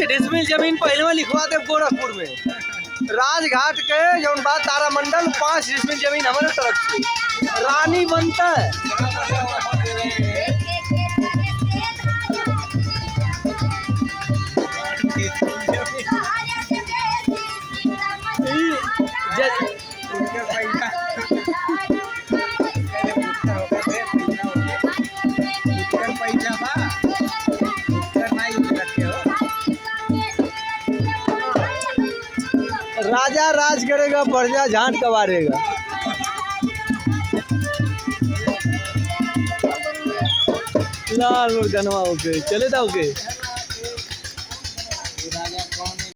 Decimal जमीन पहले में लिखवा दे गोरखपुर में। राजघाट के जौन बात तारामंडल 5 डिसमिल जमीन हमारे तरफ से रानी बनता है। राजा राज करेगा, प्रजा झांट कबारेगा। लाल मुर्गनवा ओके चले था ओके।